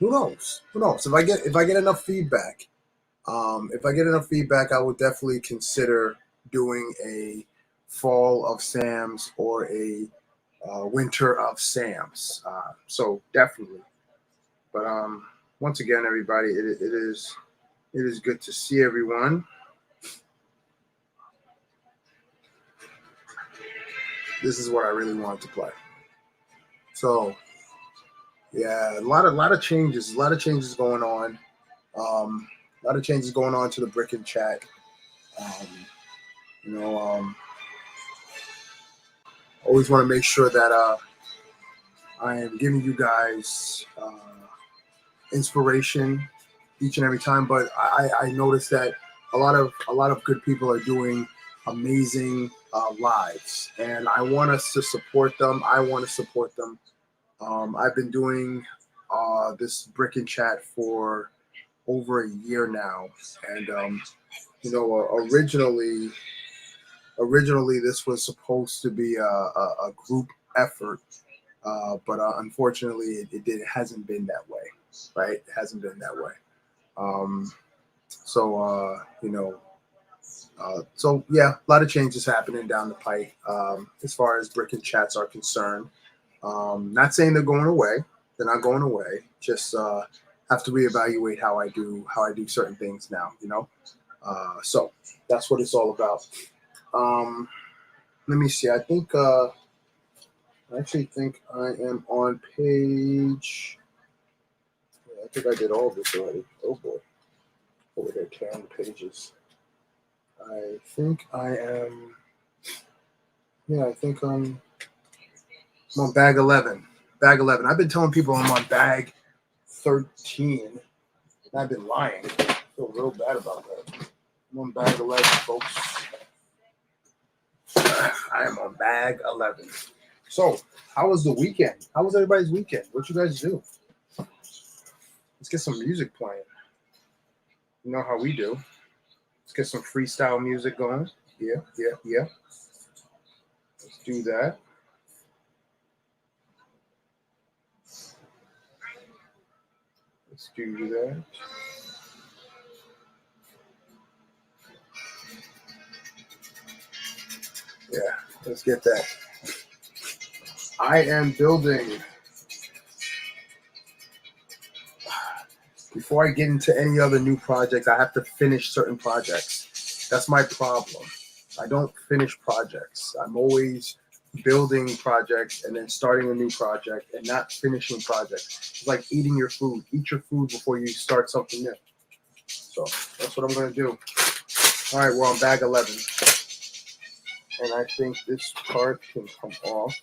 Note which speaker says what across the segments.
Speaker 1: Who knows? Who knows? If I get enough feedback, I would definitely consider doing a fall of Sam's or a winter of Sam's. So definitely. But once again, everybody, it is good to see everyone. This is what I really wanted to play. So yeah, a lot of changes, going on. A lot of changes going on to the Brick and Chat. Um, you know, always want to make sure that I am giving you guys inspiration each and every time. But I noticed that a lot of good people are doing amazing lives, and I want us to support them. I want to support them. I've been doing this Brick and Chat for over a year now, and originally this was supposed to be a group effort, but unfortunately it hasn't been that way, right? It hasn't been that way. Um, so yeah, a lot of changes happening down the pike as far as Brick and Chats are concerned. Not saying they're going away. They're not going away. Just have to reevaluate how I do certain things now. So that's what it's all about. Let me see. I actually think I am on page. I think I did all this already. Oh boy, over there, 10 pages. I think I am. Yeah, I think I'm on bag 11. Bag 11. I've been telling people I'm on bag 13. And I've been lying. I feel real bad about that. I'm on bag 11, folks. I am on bag 11. So, how was the weekend? How was everybody's weekend? What you guys do? Let's get some music playing. You know how we do. Let's get some freestyle music going. Yeah. Let's do that. Let's do that. Yeah, let's get that. I am building. Before I get into any other new projects, I have to finish certain projects. That's my problem. I don't finish projects. I'm always building projects and then starting a new project and not finishing projects. It's like eating your food. Eat your food before you start something new. So that's what I'm going to do. All right, we're on bag 11. And I think this part can come off.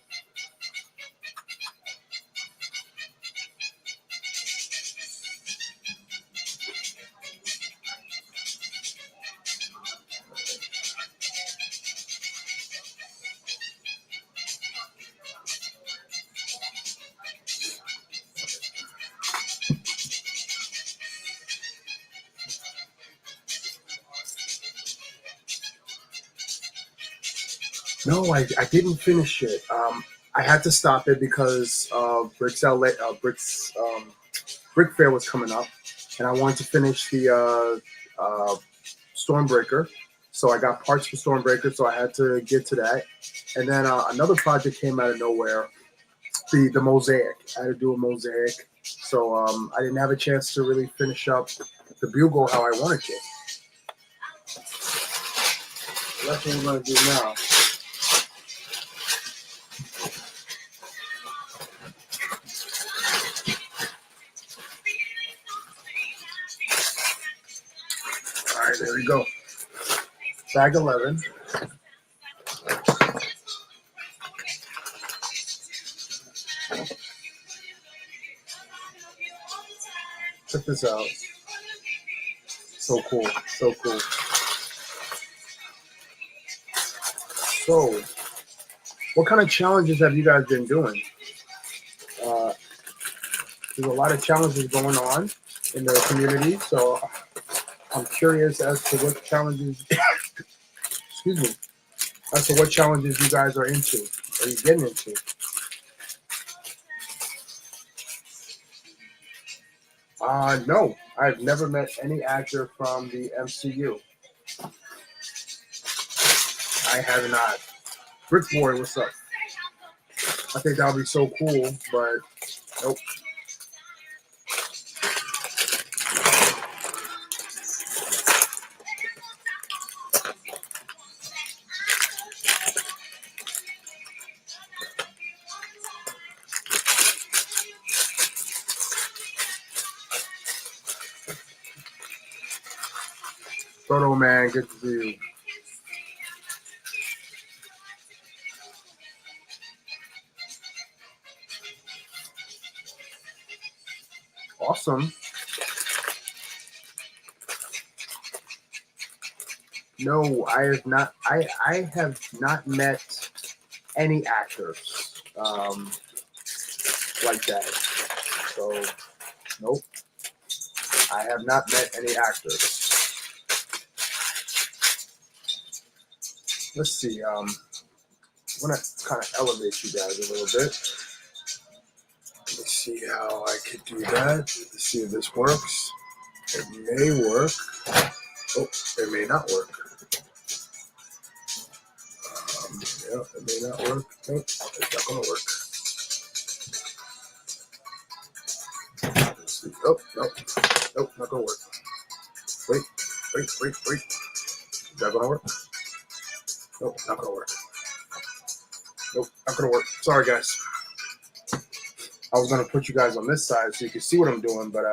Speaker 1: No, I didn't finish it. I had to stop it because Brick Fair was coming up, and I wanted to finish the Stormbreaker. So I got parts for Stormbreaker, so I had to get to that. And then another project came out of nowhere, the Mosaic. I had to do a Mosaic, so I didn't have a chance to really finish up the Bugle how I wanted to. So that's what we're going to do now. All right, there we go. Bag 11. Check this out. So cool. So cool. So, what kind of challenges have you guys been doing? There's a lot of challenges going on in the community, so I'm curious as to what challenges, excuse me, as to what challenges you guys are into, or you getting into. No, I've never met any actor from the MCU. I have not. Brick Boy, what's up? I think that would be so cool, but nope. Photo man, good to see you. Awesome. No, I have not. I have not met any actors like that. So, nope. I have not met any actors. Let's see. I'm gonna kind of elevate you guys a little bit. Let's see how I could do that. Let's see if this works. It may work. Oh, it may not work. Yeah, it may not work. Nope, it's not gonna work. Let's see. Oh, nope. Nope, not gonna work. Wait. Is that gonna work? Nope, not gonna work. Nope, not gonna work. Sorry, guys. I was gonna put you guys on this side so you can see what I'm doing, but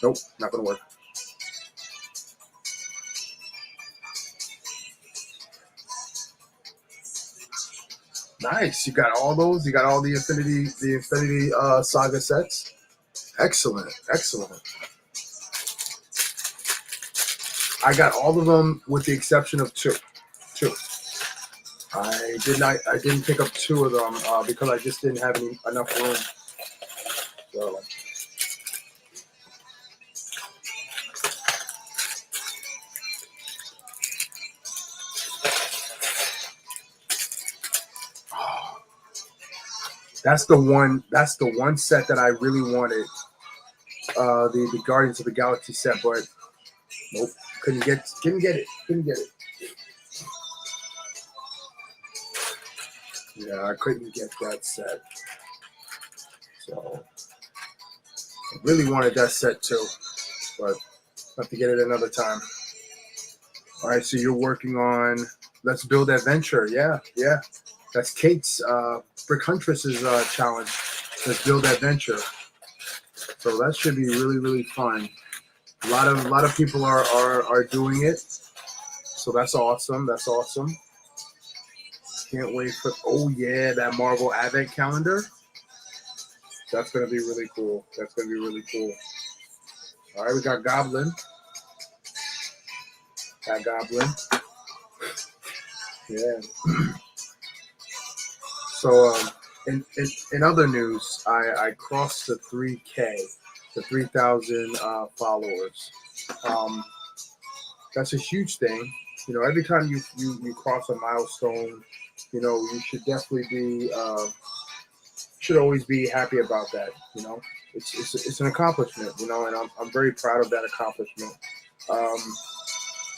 Speaker 1: nope, not gonna work. Nice. You got all those. You got all the Infinity Saga sets. Excellent. I got all of them with the exception of two. I didn't pick up two of them because I just didn't have enough room. So, that's the one set that I really wanted. The Guardians of the Galaxy set, but nope, couldn't get it. Yeah, I couldn't get that set. So I really wanted that set too, but I'll have to get it another time. All right, so you're working on Let's Build Adventure. Yeah. That's Kate's Brick Huntress's challenge. Let's Build Adventure. So that should be really fun. A lot of people are doing it. So that's awesome. Can't wait for that Marvel Advent calendar. That's gonna be really cool. All right, we got Goblin. Yeah. So in other news, I crossed the 3K, the 3,000 followers. That's a huge thing. You know, every time you cross a milestone, you know, you should definitely be should always be happy about that. You know, it's an accomplishment. You know, and I'm very proud of that accomplishment.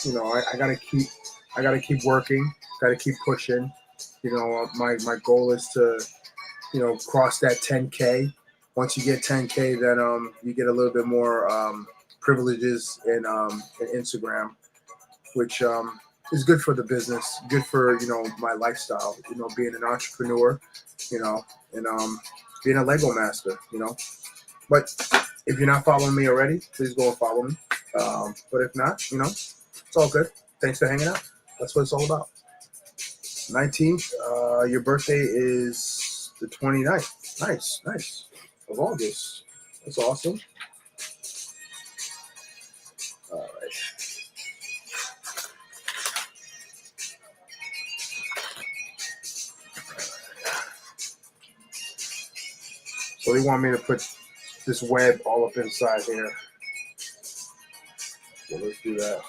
Speaker 1: You know, I gotta keep working, gotta keep pushing. You know, my goal is to, you know, cross that 10K. Once you get 10K, then you get a little bit more privileges in Instagram, which is good for the business, good for, you know, my lifestyle, you know, being an entrepreneur, you know, and being a Lego master, you know. But if you're not following me already, please go and follow me. But if not, you know, it's all good. Thanks for hanging out. That's what it's all about. 19th, your birthday is the 29th. Nice. Of August. That's awesome. All right. So they want me to put this web all up inside here. So let's do that.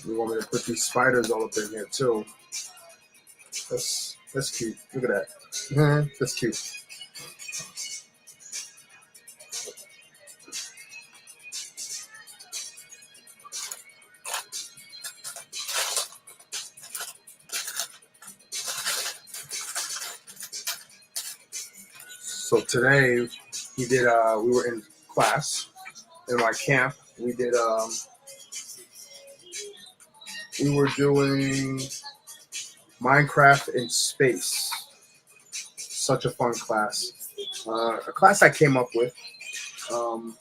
Speaker 1: They want me to put these spiders all up in here too. Let's That's cute. Look at that. Mhm, that's cute. So today we were in class in my camp. We were doing Minecraft in space. Such a fun class. A class I came up with. Um,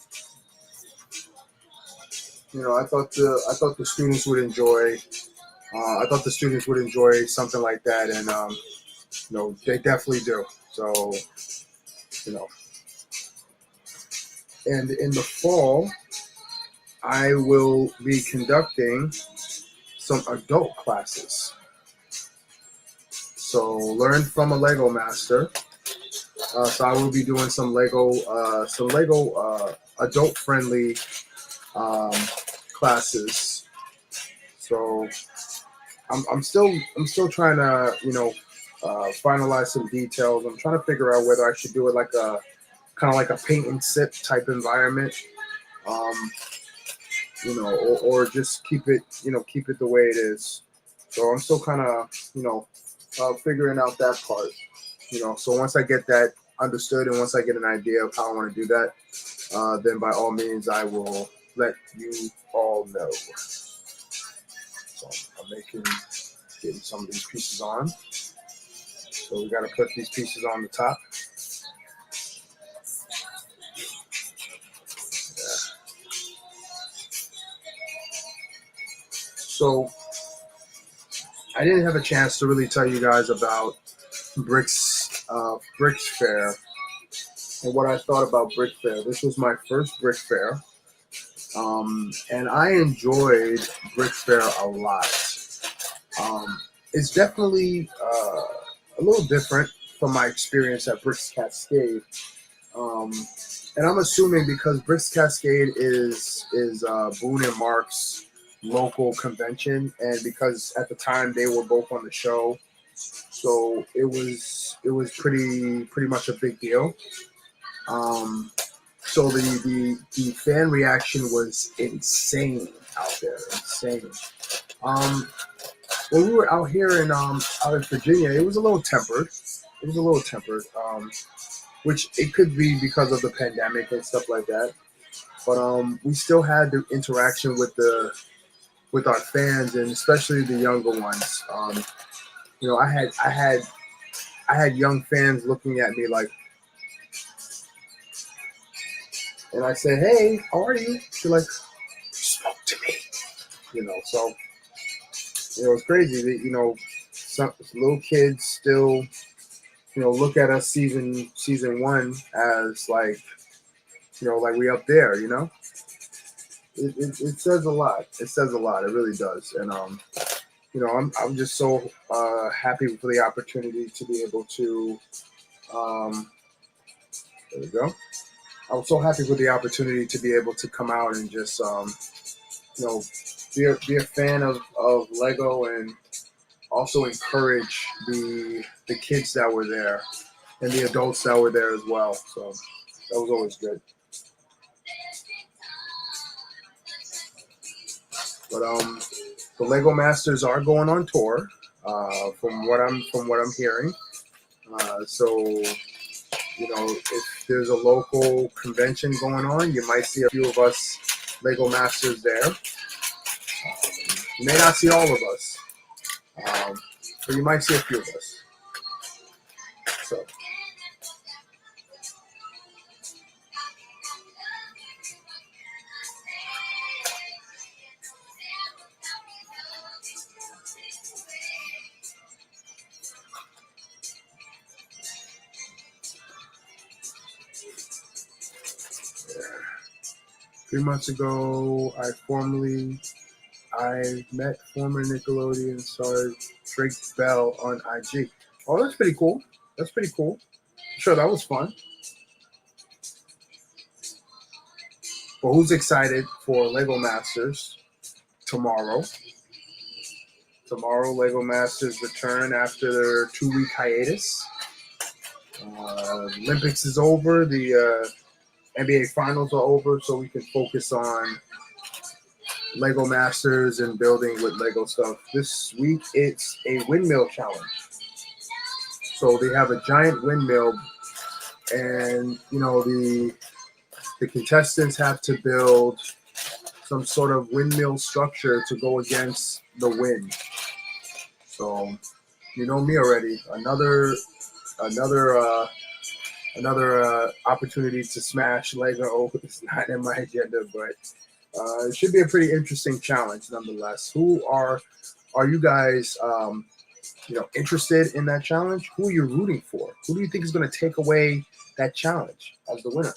Speaker 1: I thought the students would enjoy. I thought the students would enjoy something like that, and they definitely do. So, you know, and in the fall, I will be conducting some adult classes. So, learn from a Lego master. So I will be doing some Lego adult-friendly um, classes. So I'm still trying to finalize some details. I'm trying to figure out whether I should do it like a kind of like a paint and sip type environment, um, or just keep it the way it is. So I'm still kind of figuring out that part. So once I get that understood and once I get an idea of how I want to do that, then by all means I will let you all know. So I'm getting some of these pieces on. So we got to put these pieces on the top. So I didn't have a chance to really tell you guys about Bricks Fair and what I thought about Brick Fair. This was my first Brick Fair, and I enjoyed Brick Fair a lot. It's definitely a little different from my experience at Bricks Cascade. Um, and I'm assuming because Bricks Cascade is Boone and Mark's local convention, and because at the time they were both on the show, so it was pretty much a big deal. Um, so the fan reaction was insane out there, insane. Um, when we were out here out in Virginia, it was a little tempered. It was a little tempered. Which it could be because of the pandemic and stuff like that. But we still had the interaction with our fans and especially the younger ones. I had young fans looking at me like, and I said, "Hey, how are you?" They're like, "Spoke to me," So it's crazy that some little kids still look at us season one as like like we up there. It says a lot. It says a lot. It really does. And I'm just so happy for the opportunity to be able to. There we go. I was so happy with the opportunity to be able to come out and just you know be a fan of Lego and also encourage the kids that were there and the adults that were there as well. So that was always good. But the Lego Masters are going on tour, from what I'm hearing. So if there's a local convention going on, you might see a few of us Lego Masters there. You may not see all of us, but you might see a few of us. So yeah. 3 months ago, I met former Nickelodeon star Drake Bell on IG. Oh, that's pretty cool. That's pretty cool. Sure, that was fun. But who's excited for Lego Masters tomorrow? tomorrow, Lego Masters return after their 2-week hiatus. Olympics is over. The NBA Finals are over, so we can focus on Lego Masters and building with Lego stuff. This week, it's a windmill challenge. So they have a giant windmill, and the contestants have to build some sort of windmill structure to go against the wind. So you know me already. Another opportunity to smash Lego. It's not in my agenda, but it should be a pretty interesting challenge nonetheless. Who are you guys interested in that challenge? Who are you rooting for? Who do you think is going to take away that challenge as the winner?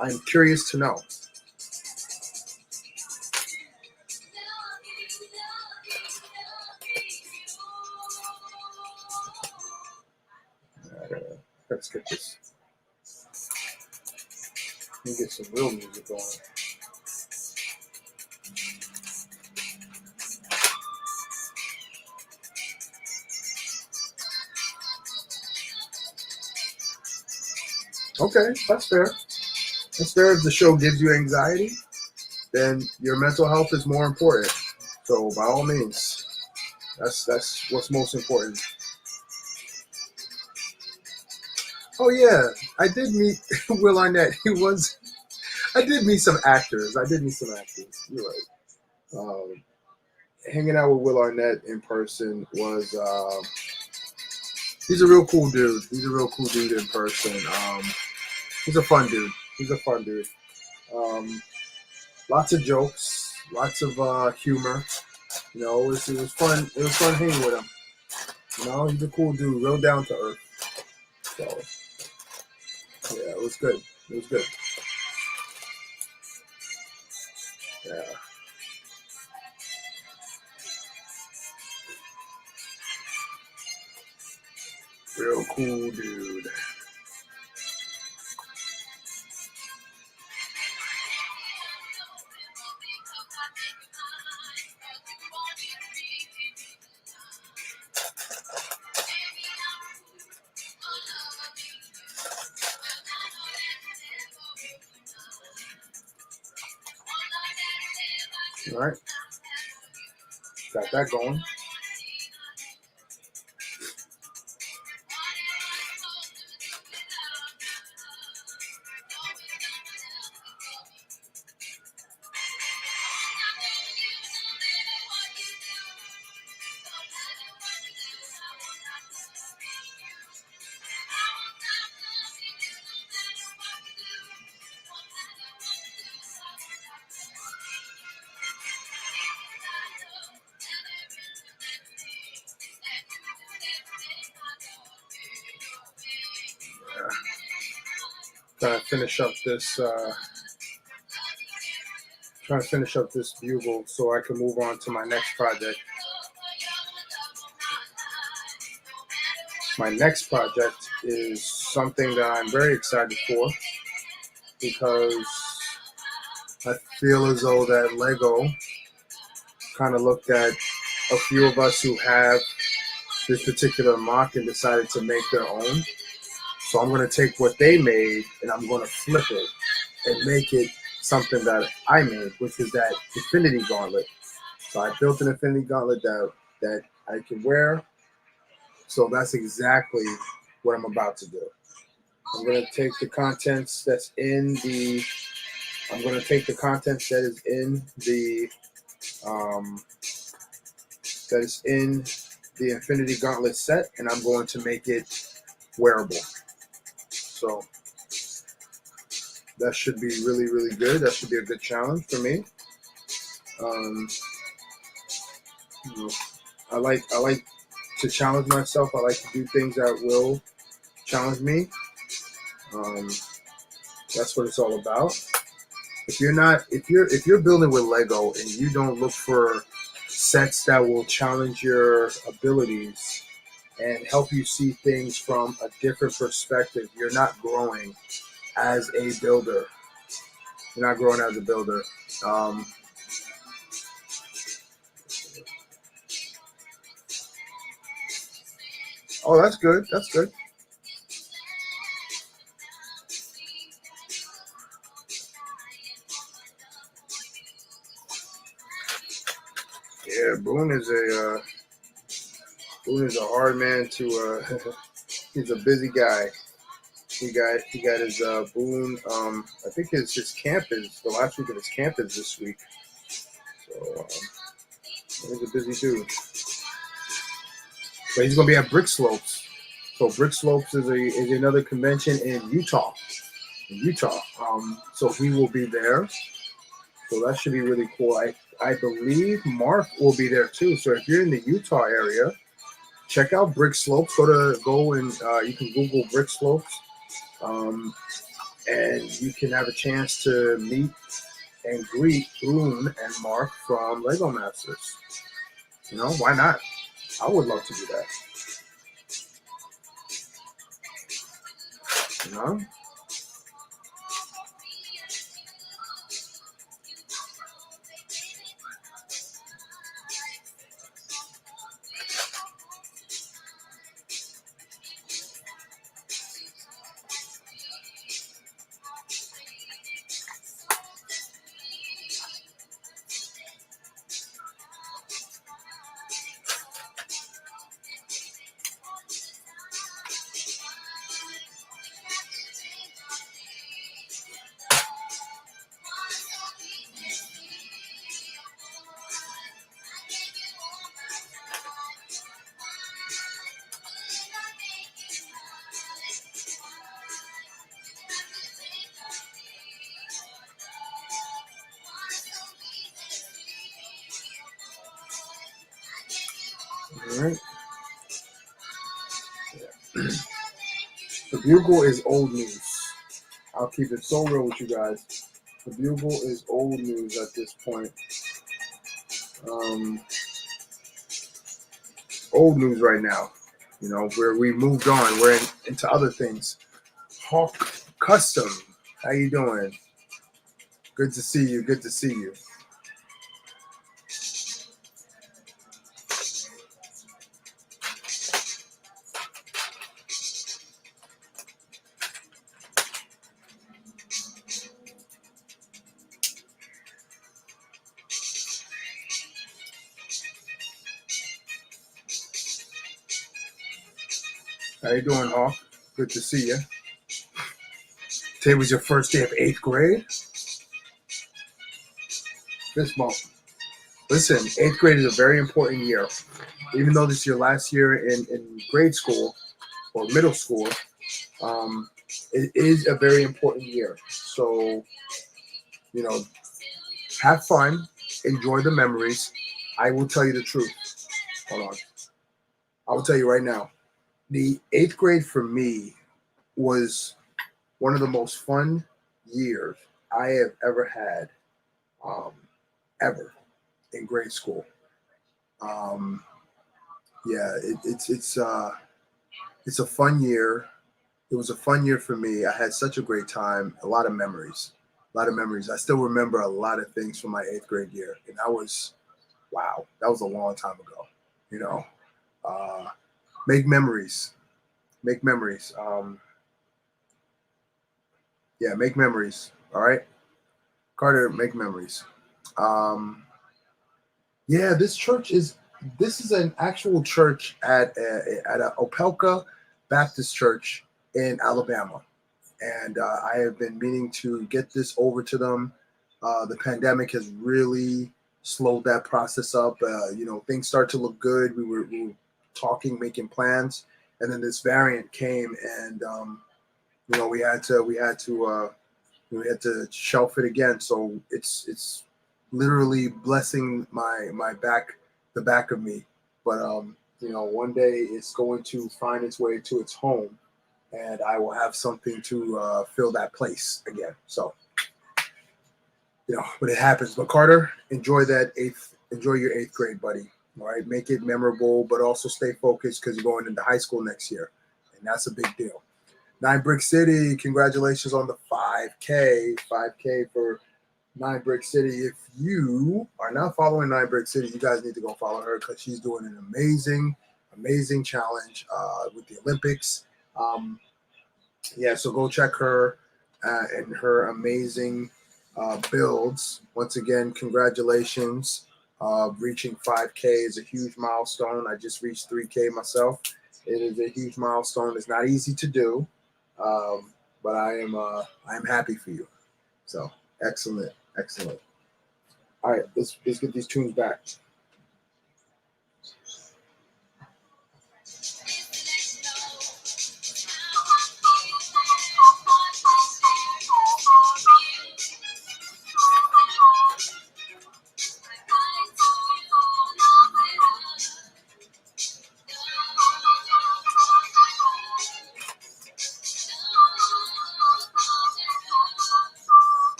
Speaker 1: I'm curious to know. Let's get this. Let me get some real music going. Okay, that's fair. That's fair. If the show gives you anxiety, then your mental health is more important. So by all means, that's what's most important. Oh yeah, I did meet Will Arnett. I did meet some actors. You're right. Hanging out with Will Arnett in person was. He's a real cool dude. In person. He's a fun dude. Lots of jokes, lots of humor. It was fun. It was fun hanging with him. He's a cool dude, real down to earth. So yeah, it was good. Yeah. Real cool dude. All right. Got that going. Trying to finish up this Bugle so I can move on to my next project. My next project is something that I'm very excited for because I feel as though that Lego kind of looked at a few of us who have this particular mock and decided to make their own. So I'm going to take what they made and I'm going to flip it and make it something that I made, which is that Infinity Gauntlet. So I built an Infinity Gauntlet that I can wear. So that's exactly what I'm about to do. I'm going to take the contents that is in the Infinity Gauntlet set, and I'm going to make it wearable. So that should be really, really good. That should be a good challenge for me. I like to challenge myself. I like to do things that will challenge me. That's what it's all about. If you're building with Lego and you don't look for sets that will challenge your abilities and help you see things from a different perspective, you're not growing as a builder. Oh, that's good. That's good. Yeah, Boone is a hard man to. He's a busy guy. He got his Boone. I think his camp is the last week of his camp is this week. So he's a busy dude. But he's gonna be at Brick Slopes. So Brick Slopes is another convention in Utah. So he will be there. So that should be really cool. I believe Mark will be there too. So if you're in the Utah area, check out Brick Slopes. Go and you can Google Brick Slopes, and you can have a chance to meet and greet Boone and Mark from Lego Masters. Why not? I would love to do that. You know. All right. Yeah. The Bugle is old news. I'll keep it so real with you guys. The Bugle is old news at this point. Old news right now. Where we moved on. We're into other things. Hawk Custom. How you doing? Good to see you. Good to see you. How you doing, Hawk? Good to see you. Today was your first day of 8th grade? This month. Listen, 8th grade is a very important year. Even though this is your last year in grade school or middle school, it is a very important year. So, have fun, enjoy the memories. I will tell you the truth. Hold on. I will tell you right now. The 8th grade for me was one of the most fun years I have ever had, ever in grade school. Yeah, it's a fun year. It was a fun year for me. I had such a great time. A lot of memories. I still remember a lot of things from my 8th grade year, and wow, that was a long time ago. You know, make memories. Make memories. Yeah, make memories. All right, Carter, make memories. Um, yeah, this is an actual church at a Opelka Baptist Church in Alabama, and I have been meaning to get this over to them. The pandemic has really slowed that process up. Things start to look good. We were talking, making plans, and then this variant came, and we had to shelf it again. So it's literally blessing my back, the back of me. But one day it's going to find its way to its home, and I will have something to fill that place again. So when it happens. But Carter, enjoy your 8th grade, buddy. All right, make it memorable, but also stay focused because you're going into high school next year, and that's a big deal. 9 Brick City, congratulations on the 5K. 5K for 9 Brick City. If you are not following 9 Brick City, you guys need to go follow her because she's doing an amazing amazing challenge with the Olympics. Yeah, so go check her and her amazing builds. Once again, congratulations. Reaching 5K is a huge milestone. I just reached 3K myself. It is a huge milestone. It's not easy to do, but I am happy for you. So excellent, excellent. All right, let's get these tunes back.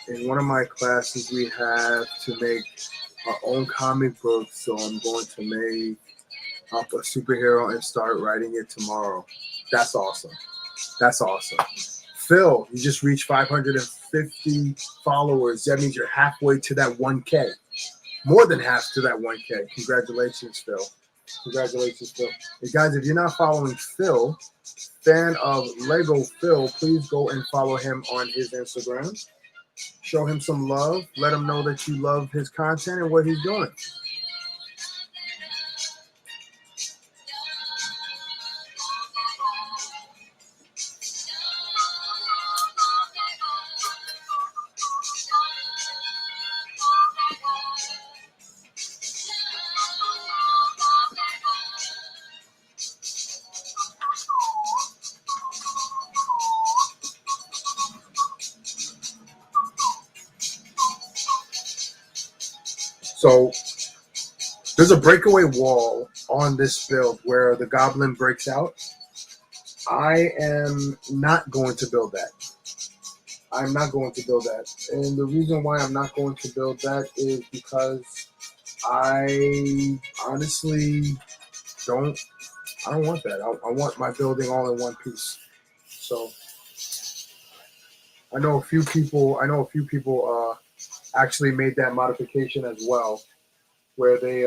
Speaker 1: In one of my classes, we have to make our own comic book, so I'm going to make up a superhero and start writing it tomorrow. That's awesome. That's awesome. Phil, you just reached 550 followers. That means you're halfway to that 1K. More than half to that 1K. Congratulations, Phil. Congratulations, Phil. Hey, guys, if you're not following Phil, fan of Lego Phil, please go and follow him on his Instagram. Show him some love. Let him know that you love his content and what he's doing. So there's a breakaway wall on this build where the goblin breaks out. I am not going to build that. I'm not going to build that. And the reason why I'm not going to build that is because I honestly don't want that. I want my building all in one piece. So I know a few people actually made that modification as well, where they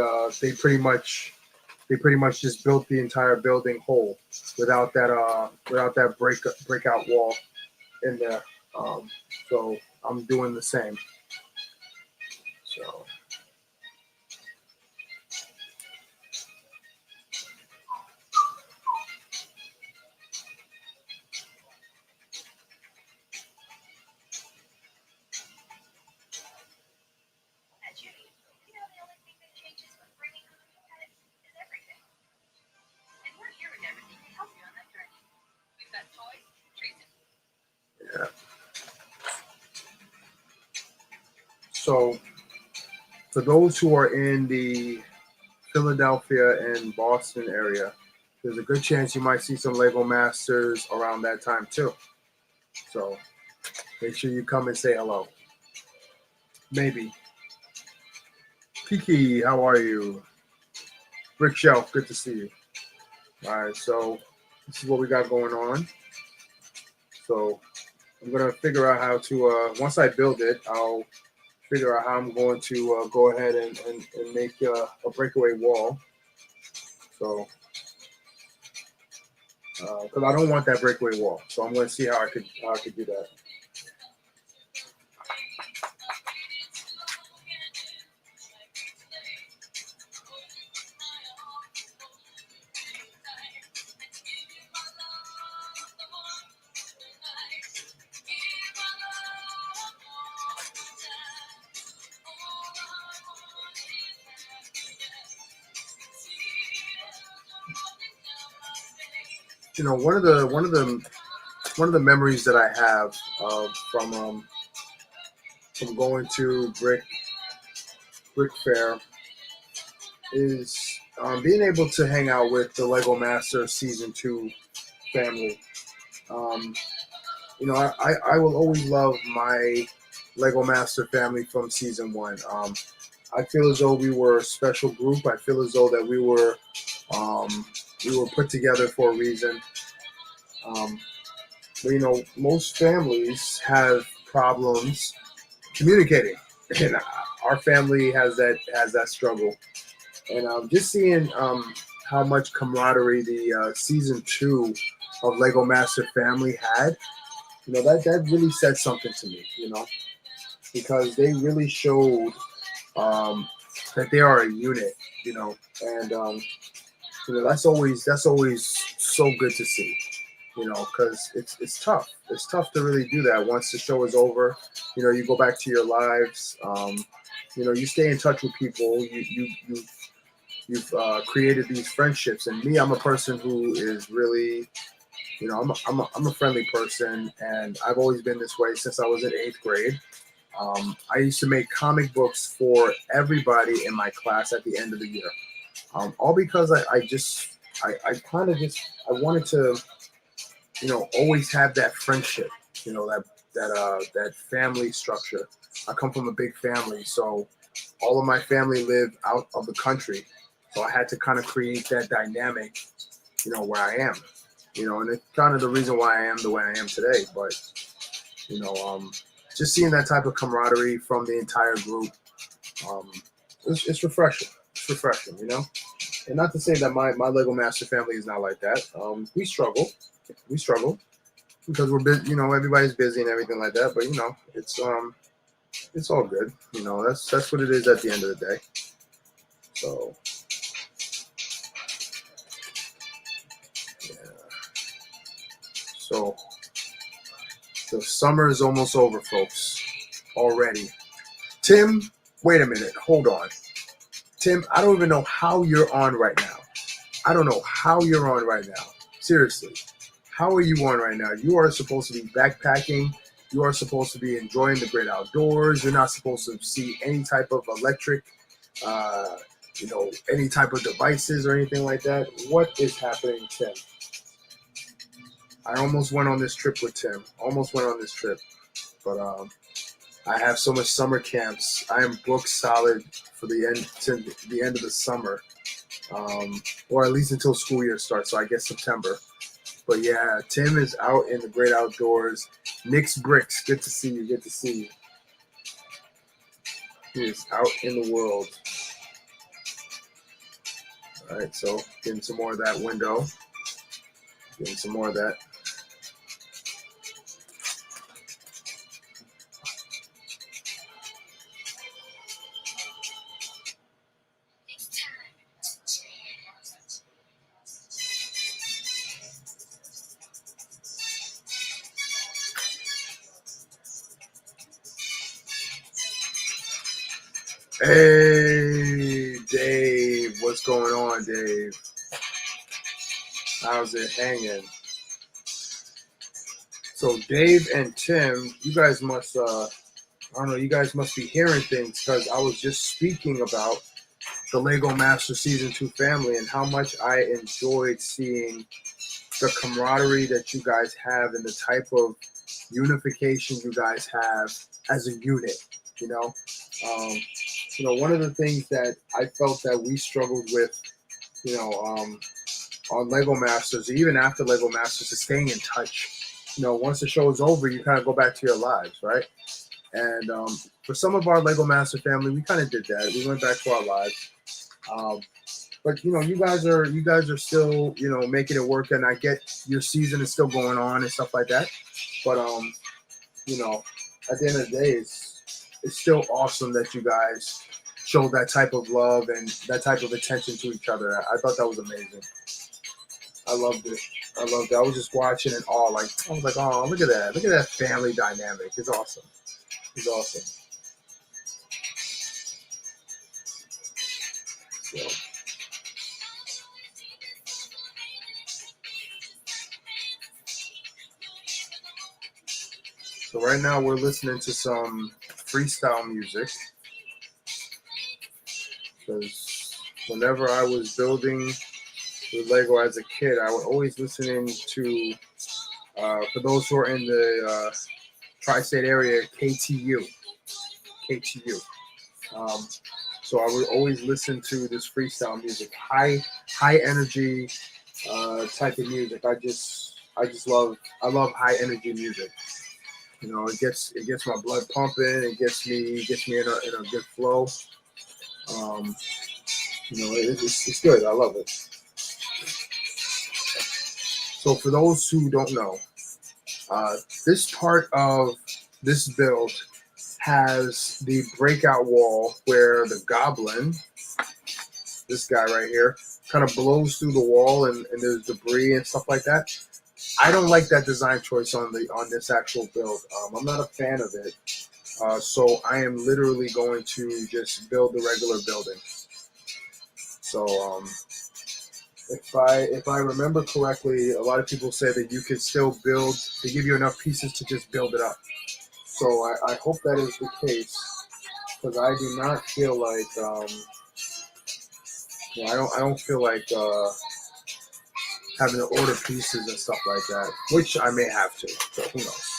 Speaker 1: pretty much just built the entire building whole without that breakout wall in there. So I'm doing the same. So. Yeah. So, for those who are in the Philadelphia and Boston area, there's a good chance you might see some Lego Masters around that time too. So, make sure you come and say hello. Maybe. Kiki, how are you? Rick Shelf, good to see you. All right, so this is what we got going on. So, I'm going to figure out how to, once I build it, I'll figure out how I'm going to go ahead and make a breakaway wall. So, because I don't want that breakaway wall. So I'm going to see how I could do that. You know, one of the memories that I have from going to Brick Fair is being able to hang out with the Lego Master Season 2 family. You know, I will always love my Lego Master family from Season 1. I feel as though we were a special group. I feel as though that we were put together for a reason. But, you know, most families have problems communicating. And our family has that struggle, and just seeing how much camaraderie the season 2 of Lego Master Family had, that really said something to me, because they really showed that they are a unit, and that's always so good to see, because it's tough. It's tough to really do that once the show is over. You go back to your lives. You stay in touch with people. You've created these friendships, and me, I'm a person who is really, I'm a friendly person, and I've always been this way since I was in 8th grade. I used to make comic books for everybody in my class at the end of the year, all because I kind of just I wanted to, always have that friendship, that family structure. I come from a big family, so all of my family live out of the country, so I had to kind of create that dynamic, where I am, and it's kind of the reason why I am the way I am today. But just seeing that type of camaraderie from the entire group, it's refreshing. It's refreshing, And not to say that my Lego Master family is not like that. We struggle. We struggle because we're busy. Everybody's busy and everything like that. But it's all good. That's what it is at the end of the day. So yeah. So the summer is almost over, folks. Already. Tim, wait a minute. Hold on. Tim, I don't even know how you're on right now. I don't know how you're on right now. Seriously. How are you on right now? You are supposed to be backpacking. You are supposed to be enjoying the great outdoors. You're not supposed to see any type of electric, any type of devices or anything like that. What is happening, Tim? I almost went on this trip with Tim. But I have so much summer camps. I am booked solid for the end of the summer, or at least until school year starts. So I guess September. But yeah, Tim is out in the great outdoors. Nick's Bricks, good to see you. Good to see you. He is out in the world. All right, so getting some more of that window. Getting some more of that. Hey, Dave. What's going on, Dave? How's it hanging? So Dave and Tim, you guys must, I don't know, you guys must be hearing things because I was just speaking about the Lego Master Season 2 family and how much I enjoyed seeing the camaraderie that you guys have and the type of unification you guys have as a unit, one of the things that I felt that we struggled with, on Lego Masters, even after Lego Masters, is staying in touch. Once the show is over, you kind of go back to your lives, right? And for some of our Lego Master family, we kind of did that. We went back to our lives. But you guys are still, making it work, and I get your season is still going on and stuff like that. But at the end of the day, it's still awesome that you guys show that type of love and that type of attention to each other. I thought that was amazing. I loved it. I was just watching it all. I was like, oh, look at that. Look at that family dynamic. It's awesome. It's awesome. So right now we're listening to some freestyle music. Because whenever I was building with Lego as a kid, I would always listen to, for those who are in the tri-state area, KTU. So I would always listen to this freestyle music, high energy type of music. I love high energy music. You know, it gets my blood pumping. It gets me in a good flow. Um, you know, it's good. I love it. So for those who don't know, this part of this build has the breakout wall where the goblin, this guy right here, kind of blows through the wall and there's debris and stuff like that. I don't like that design choice on this actual build. I'm not a fan of it. So I am literally going to just build the regular building. So if I remember correctly, a lot of people say that you can still build. They give you enough pieces to just build it up. So I hope that is the case, because I do not feel like I don't feel like having to order pieces and stuff like that, which I may have to. So who knows?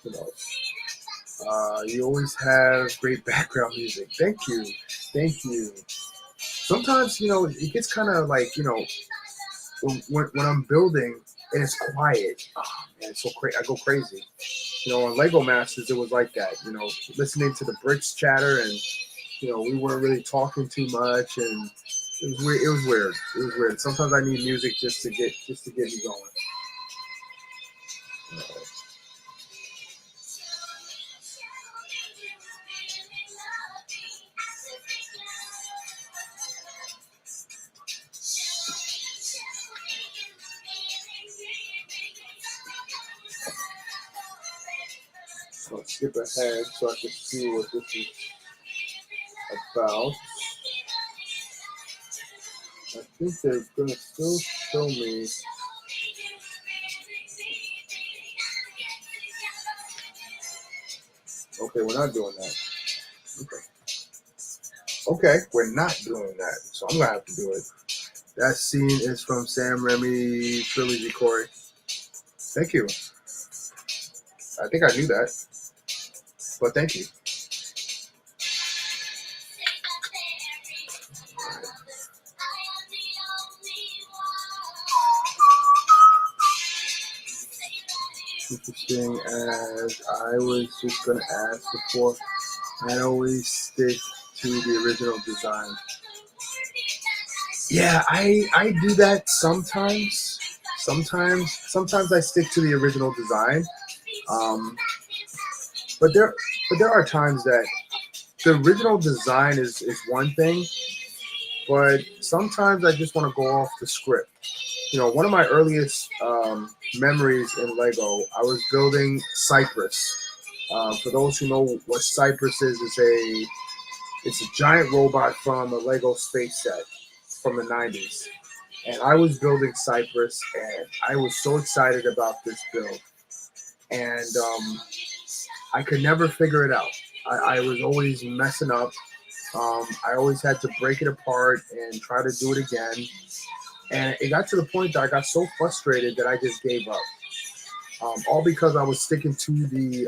Speaker 1: Who knows? You always have great background music. Thank you, thank you. Sometimes it gets kind of like when I'm building and it's quiet. Oh, man, it's so crazy. I go crazy. On Lego Masters, it was like that. Listening to the bricks chatter, and we weren't really talking too much, and it was weird. It was weird. It was weird. Sometimes I need music just to get me going. So I'll skip ahead so I can see what this is about. I think they're gonna still show me. Okay, we're not doing that. Okay, we're not doing that. So I'm gonna have to do it. That scene is from Sam Raimi Trilogy, Corey. Thank you. I think I knew that, but thank you. Interesting, as I was just going to ask before, I always stick to the original design. Yeah, I do that sometimes. Sometimes I stick to the original design. But there are times that the original design is one thing, but sometimes I just want to go off the script. One of my earliest memories in Lego, I was building Cypress. For those who know what Cypress is, it's a giant robot from a Lego space set from the 90s. And I was building Cypress, and I was so excited about this build. And I could never figure it out. I was always messing up. I always had to break it apart and try to do it again. And it got to the point that I got so frustrated that I just gave up. All because I was sticking to the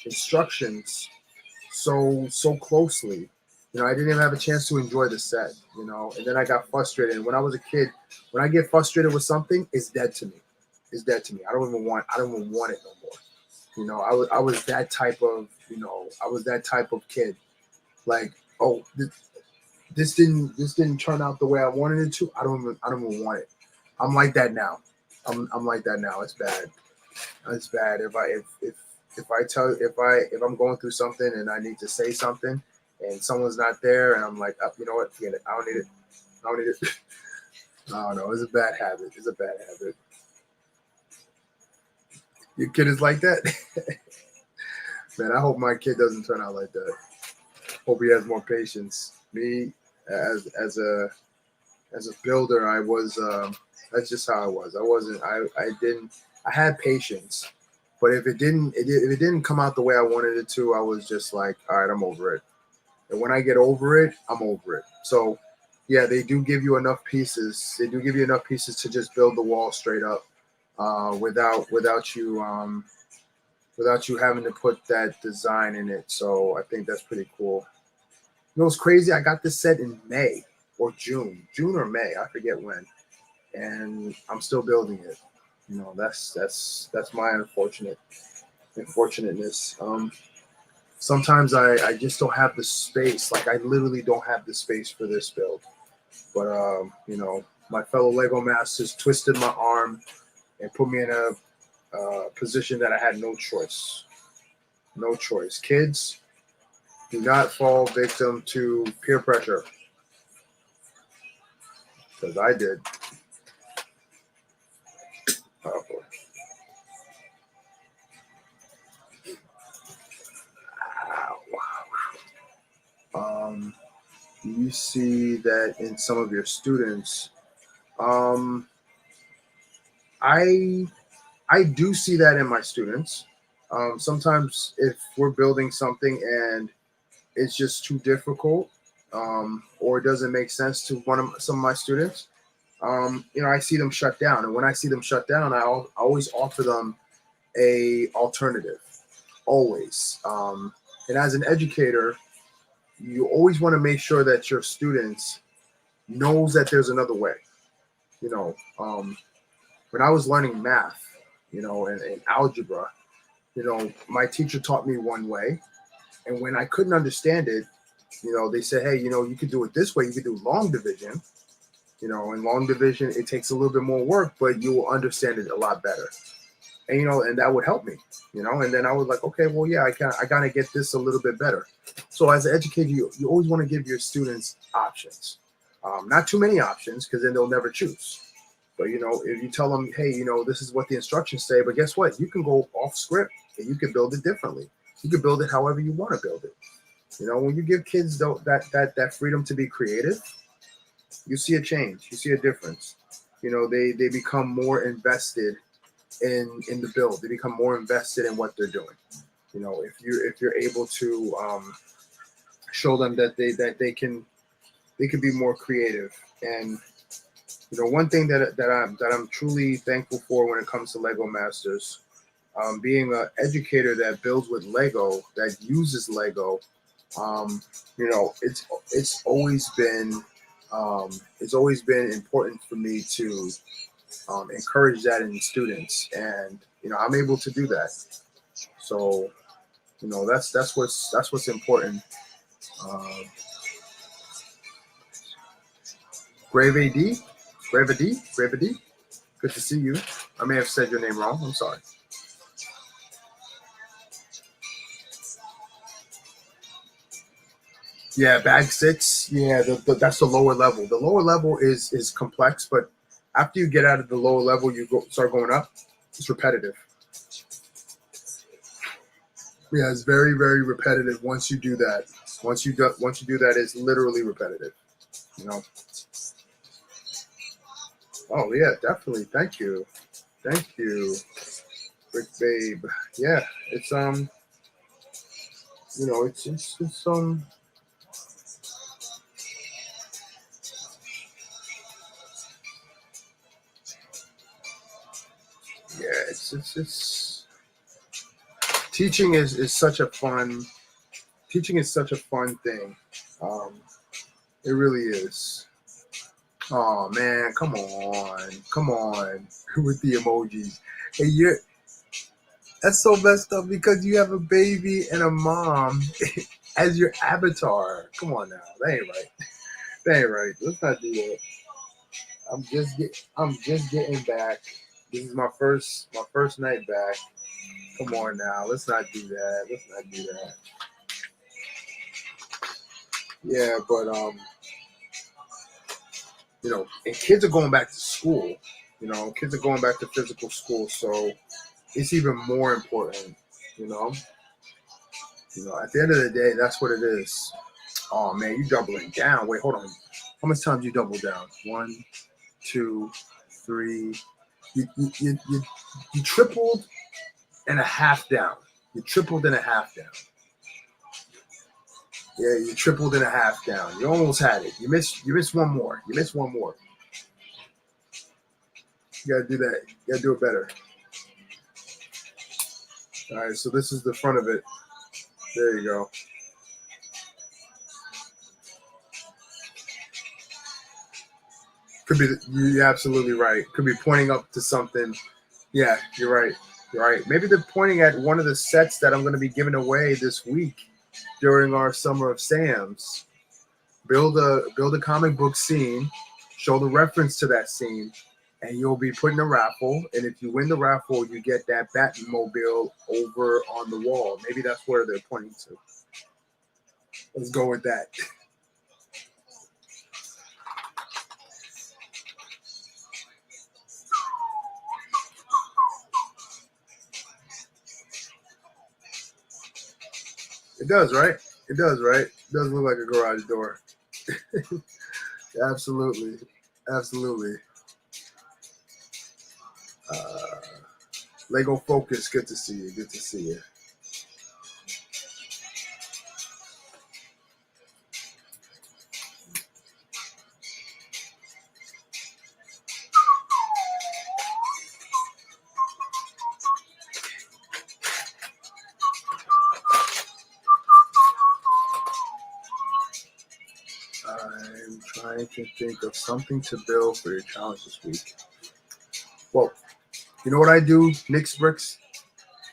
Speaker 1: instructions so closely. I didn't even have a chance to enjoy the set. And then I got frustrated. And when I was a kid, when I get frustrated with something, it's dead to me. It's dead to me. I don't even want it no more. I was that type of kid. Like, oh, this didn't turn out the way I wanted it to. I don't even want it. I'm like that now. I'm like that now. It's bad. It's bad. If I'm going through something and I need to say something and someone's not there and I'm like, oh, you know what? Forget it. I don't need it. I don't know. It's a bad habit. Your kid is like that? Man, I hope my kid doesn't turn out like that. Hope he has more patience. Me, as a builder, I was. That's just how I was. I wasn't. I had patience, but if it didn't come out the way I wanted it to, I was just like, all right, I'm over it. And when I get over it, I'm over it. So, yeah, they do give you enough pieces. They do give you enough pieces to just build the wall straight up, without you having to put that design in it. So I think that's pretty cool. What's crazy? I got this set in May or June or May. I forget when. And I'm still building it. That's my unfortunateness. Sometimes I just don't have the space. Like I literally don't have the space for this build. But my fellow Lego masters twisted my arm and put me in a position that I had no choice. No choice. Kids, do not fall victim to peer pressure, because I did. Oh, boy. Do you see that in some of your students? Um, I I do see that in my students. Sometimes if we're building something and it's just too difficult, or it doesn't make sense to some of my students, I see them shut down. And when I see them shut down, I always offer them a alternative. Always. And as an educator, you always want to make sure that your students knows that there's another way. You know, when I was learning math, and algebra, my teacher taught me one way, and when I couldn't understand it, they said, hey, you could do it this way. You could do long division. In long division, it takes a little bit more work, but you will understand it a lot better. And and that would help me. And then I was like, okay, well, yeah, I gotta get this a little bit better. So as an educator, you always want to give your students options, not too many options, because then they'll never choose. But if you tell them, hey, this is what the instructions say, but guess what? You can go off script and you can build it differently. You can build it however you want to build it. When you give kids that freedom to be creative, you see a change. You see a difference. They become more invested in the build. They become more invested in what they're doing. If you're able to show them that they can be more creative. And one thing that I'm truly thankful for when it comes to Lego Masters, being an educator that builds with Lego, that uses Lego, it's always been important for me to encourage that in students, and I'm able to do that. So that's what's important. Um, Grave AD, Grave AD. Good to see you. I may have said your name wrong. I'm sorry. Yeah, bag six. Yeah, that's the lower level. The lower level is complex, but after you get out of the lower level, start going up. It's repetitive. Yeah, it's very, very repetitive. Once you do that, once you do that, it's literally repetitive. You know. Oh yeah, definitely. Thank you, Rick Babe. Yeah, it's it's yeah, it's teaching is such a fun teaching is such a fun thing. Um, it really is. Oh man, come on, with the emojis. Hey, that's so messed up because you have a baby and a mom as your avatar. Come on now, that ain't right. That ain't right. Let's not do that. I'm just getting back. This is my first night back. Come on now, let's not do that. Let's not do that. Yeah, but and kids are going back to school. Kids are going back to physical school, so it's even more important. You know, at the end of the day, that's what it is. Oh man, you doubling down. Wait, hold on. How much time do you double down? One, two, three. You tripled and a half down. You tripled and a half down. Yeah, you tripled and a half down. You almost had it. You missed one more. You missed one more. You gotta do that. You gotta do it better. All right, so this is the front of it. There you go. Could be you're absolutely right. Could be pointing up to something Yeah, you're right. You're right. Maybe they're pointing at one of the sets that I'm going to be giving away this week during our Summer of Sam's. Build a comic book scene, show the reference to that scene, and you'll be putting a raffle. And if you win the raffle, you get that Batmobile over on the wall. Maybe that's where they're pointing to. Let's go with that. It does, right? It does, right? It does look like a garage door. Absolutely. Absolutely. Uh, Lego Focus, good to see you. Good to see you. I'm trying to think of something to build for your challenge this week. Well, you know what I do, Nick's Bricks?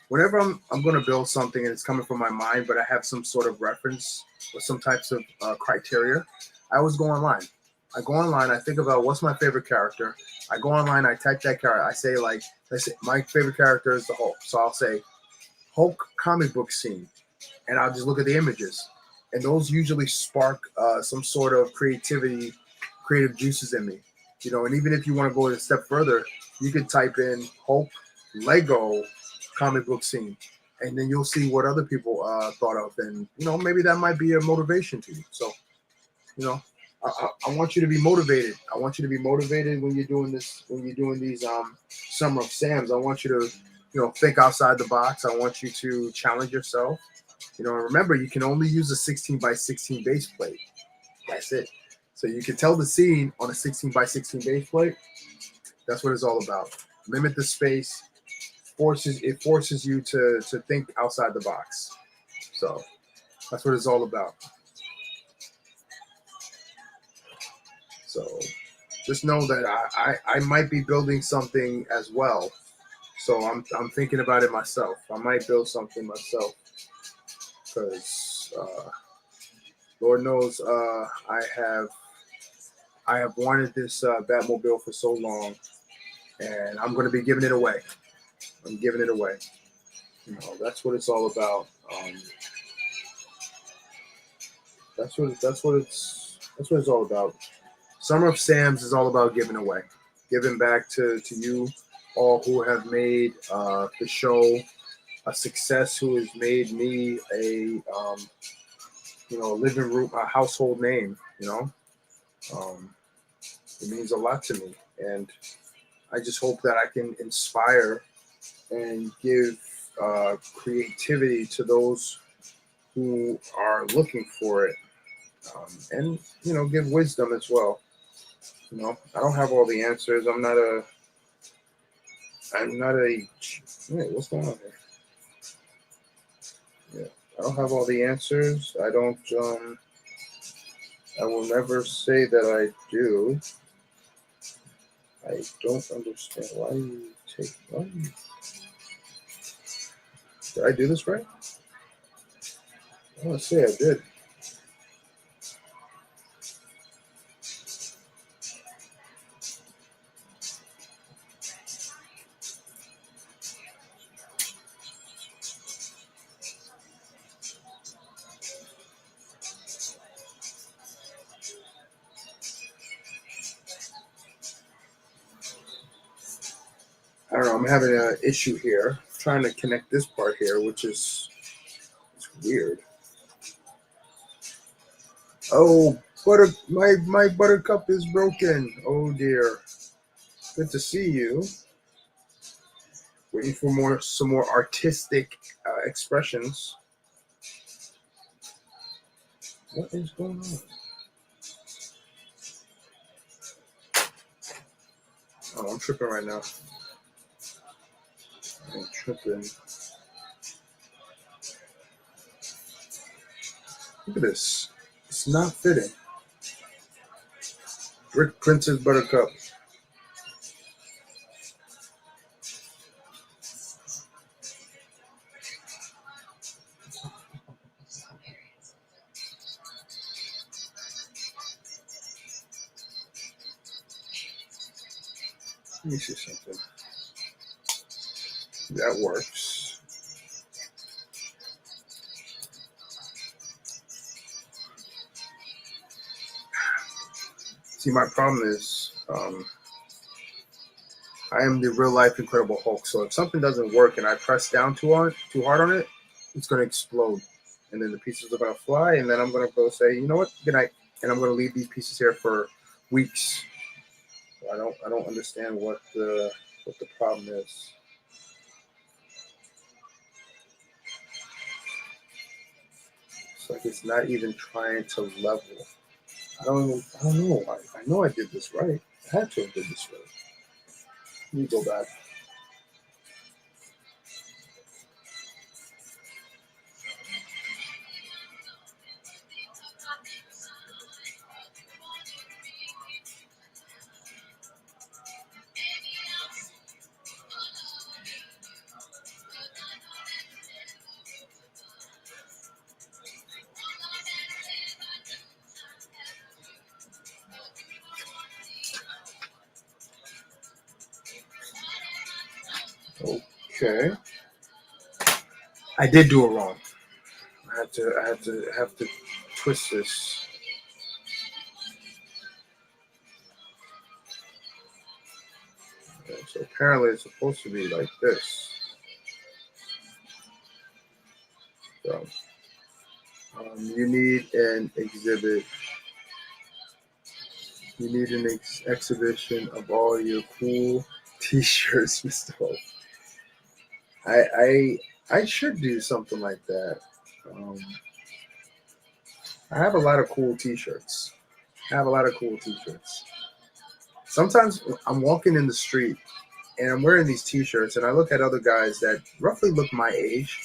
Speaker 1: Whenever I'm going to build something and it's coming from my mind, but I have some sort of reference or some types of criteria, I always go online. I go online, I think about what's my favorite character. I go online, I type that character. I say, like, let's say my favorite character is the Hulk. So I'll say Hulk comic book scene, and I'll just look at the images. And those usually spark some sort of creative juices in me. You know, and even if you want to go a step further, you could type in Hulk Lego comic book scene, and then you'll see what other people thought of, and maybe that might be a motivation to you. So, you know, I want you to be motivated. I want you to be motivated when you're doing this, when you're doing these Summer of Sam's. I want you to, think outside the box. I want you to challenge yourself. Remember, you can only use a 16 by 16 base plate. That's it. So you can tell the scene on a 16 by 16 base plate. That's what it's all about. Limit the space. It forces you to think outside the box. So that's what it's all about. So just know that I might be building something as well. So I'm thinking about it myself. I might build something myself because Lord knows I have wanted this Batmobile for so long, and I'm going to be giving it away. I'm giving it away. That's what it's all about. That's what it's all about. Summer of Sam's is all about giving away, giving back to you all who have made the show a success, who has made me a living room, a household name. It means a lot to me, and I just hope that I can inspire and give creativity to those who are looking for it, and give wisdom as well. I don't have all the answers. I'm not a. Wait, what's going on here? Yeah, I don't have all the answers. I don't. I will never say that I do. I don't understand why you take. Did I do this right? I want to say I did. I don't know. I'm having an issue here. I'm trying to connect this part here, which is it's weird. Oh, my buttercup is broken. Oh dear. Good to see you. Waiting for some more artistic expressions. What is going on? Oh, I'm tripping right now. I'm tripping. Look at this. It's not fitting. Rick Prince's buttercup. Let me see something. That works. See, my problem is I am the real life Incredible Hulk. So if something doesn't work and I press down too hard on it, it's going to explode. And then the pieces are going to fly. And then I'm going to go say, you know what? Good night. And I'm going to leave these pieces here for weeks. So I don't understand what the problem is. It's like it's not even trying to level. I don't know. I know I did this right. I had to have did this right. Let me go back. Okay. I did do it wrong. I have to twist this. Okay, so apparently it's supposed to be like this. So you need an exhibit. You need an exhibition of all your cool T-shirts, Mr. Hope. I should do something like that. I have a lot of cool T-shirts. Sometimes I'm walking in the street and I'm wearing these T-shirts, and I look at other guys that roughly look my age,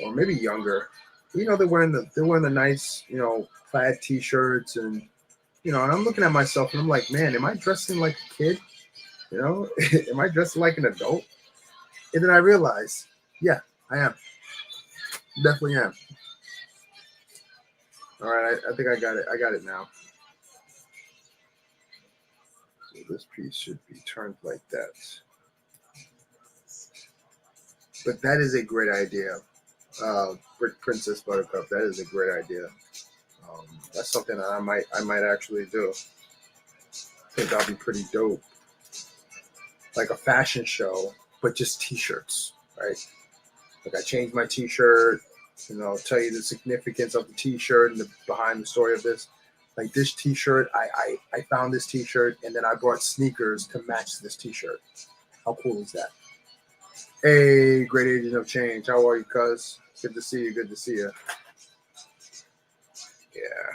Speaker 1: or maybe younger. You know, they're wearing the nice, plaid T-shirts, and and I'm looking at myself and I'm like, man, am I dressing like a kid? Am I dressing like an adult? And then I realize, yeah, I am. Definitely am. All right, I think I got it. I got it now. So this piece should be turned like that. But that is a great idea. Princess Buttercup, that is a great idea. That's something that I might actually do. I think that'll be pretty dope. Like a fashion show, but just T-shirts, right? Like I changed my T-shirt, tell you the significance of the T-shirt and behind the story of this. Like this T-shirt, I found this T-shirt and then I brought sneakers to match this T-shirt. How cool is that? Hey, great agent of change. How are you, cuz? Good to see you. Good to see you. Yeah.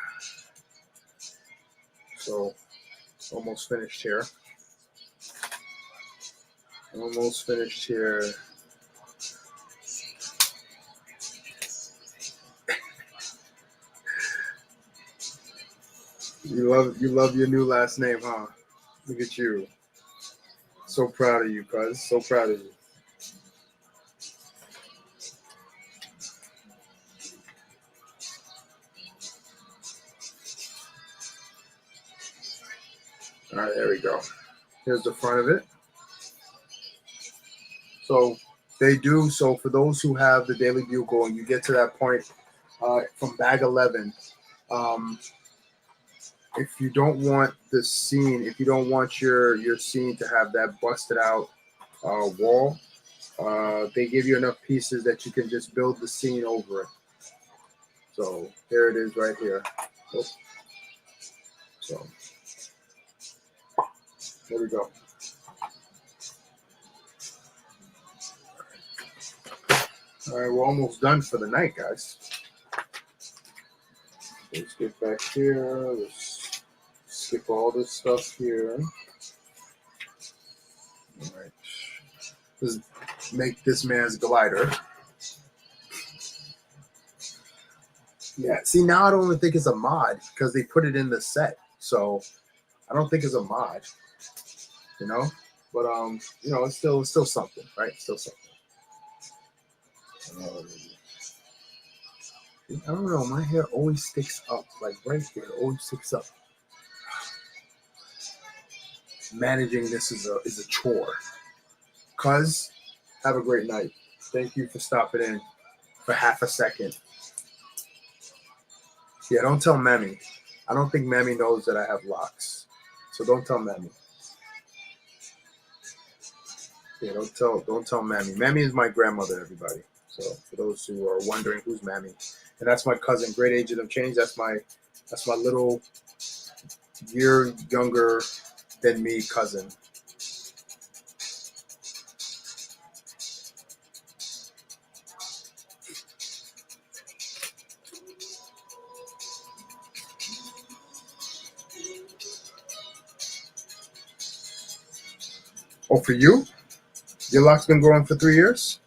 Speaker 1: So, almost finished here. You love your new last name, huh? Look at you. So proud of you, cuz. So proud of you. All right, there we go. Here's the front of it. So they do. So for those who have the Daily Bugle and you get to that point from bag 11, if you don't want the scene, if you don't want your scene to have that busted out wall, they give you enough pieces that you can just build the scene over it. So here it is right here. So there we go. All right, we're almost done for the night, guys. Let's get back here. Let's skip all this stuff here. All right. Let's make this man's glider. Yeah, see, now I don't even think it's a mod because they put it in the set. So I don't think it's a mod, But it's still something, right? Still something. I don't know. My hair always sticks up, like right here, always sticks up. managing this is a chore. Cuz, have a great night. Thank you for stopping in for half a second. Yeah, don't tell Mammy. I don't think Mammy knows that I have locks. So don't tell Mammy. Yeah, don't tell Mammy. Mammy is my grandmother, everybody. So for those who are wondering who's Mammy. And that's my cousin, Great Agent of Change. That's my little year younger than me cousin. Oh, for you? Your lock's been growing for 3 years?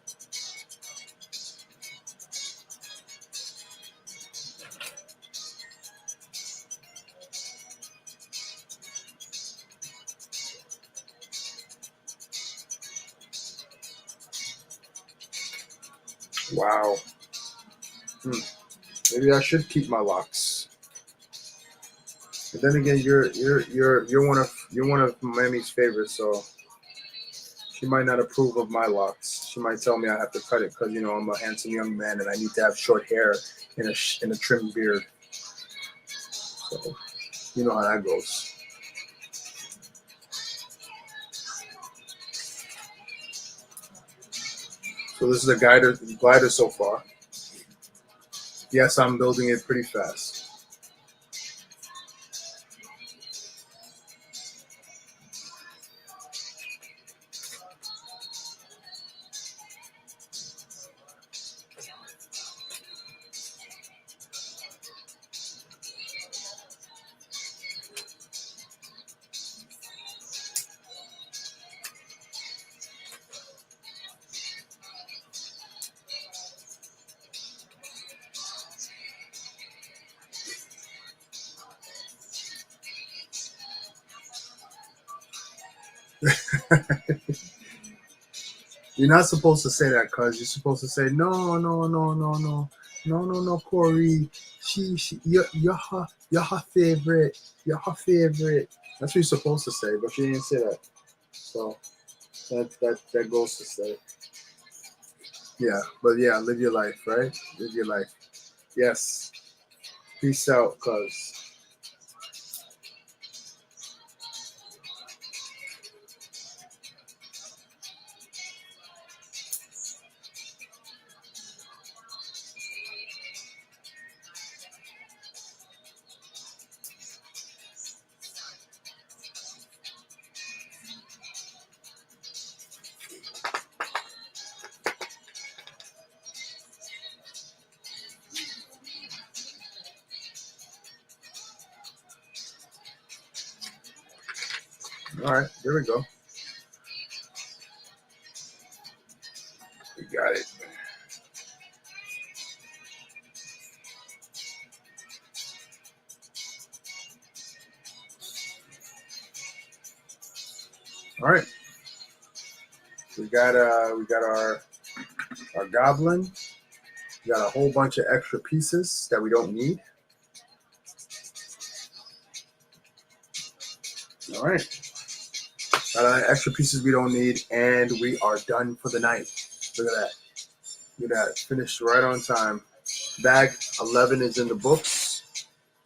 Speaker 1: Wow. Maybe I should keep my locks. But then again, you're one of Mammy's favorites, so she might not approve of my locks. She might tell me I have to cut it because I'm a handsome young man and I need to have short hair and a trimmed beard. So you know how that goes. So this is a glider so far. Yes, I'm building it pretty fast. You're not supposed to say that, cuz you're supposed to say no, Corey. You're her favorite. You're her favorite. That's what you're supposed to say, but she didn't say that. So that goes to say. Yeah, but yeah, live your life, right? Live your life. Yes. Peace out, cuz. All right, there we go. We got it. All right. We got our goblin. We got a whole bunch of extra pieces that we don't need. All right. Extra pieces we don't need, and we are done for the night. Look at that. Look at that. Finished right on time. Bag 11 is in the books.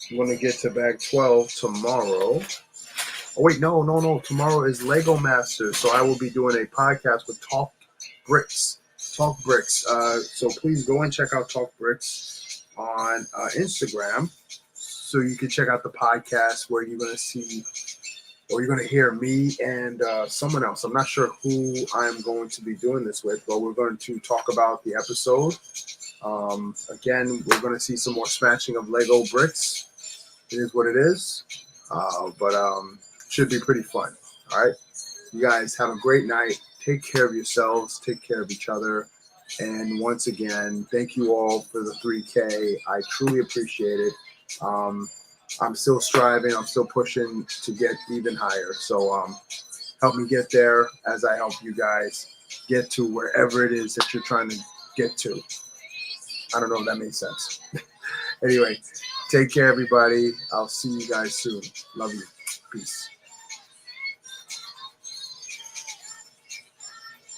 Speaker 1: I'm going to get to bag 12 tomorrow. Oh, wait, no. Tomorrow is Lego Masters, so I will be doing a podcast with Talk Bricks. So please go and check out Talk Bricks on Instagram so you can check out the podcast where you're going to see or you're going to hear me and someone else. I'm not sure who I'm going to be doing this with, but we're going to talk about the episode. Again, we're going to see some more smashing of Lego bricks. It is what it is, but should be pretty fun. All right, you guys have a great night. Take care of yourselves. Take care of each other. And once again, thank you all for the 3K. I truly appreciate it. I'm still striving. I'm still pushing to get even higher. So help me get there as I help you guys get to wherever it is that you're trying to get to. I don't know if that makes sense. Anyway, take care, everybody. I'll see you guys soon. Love you. Peace.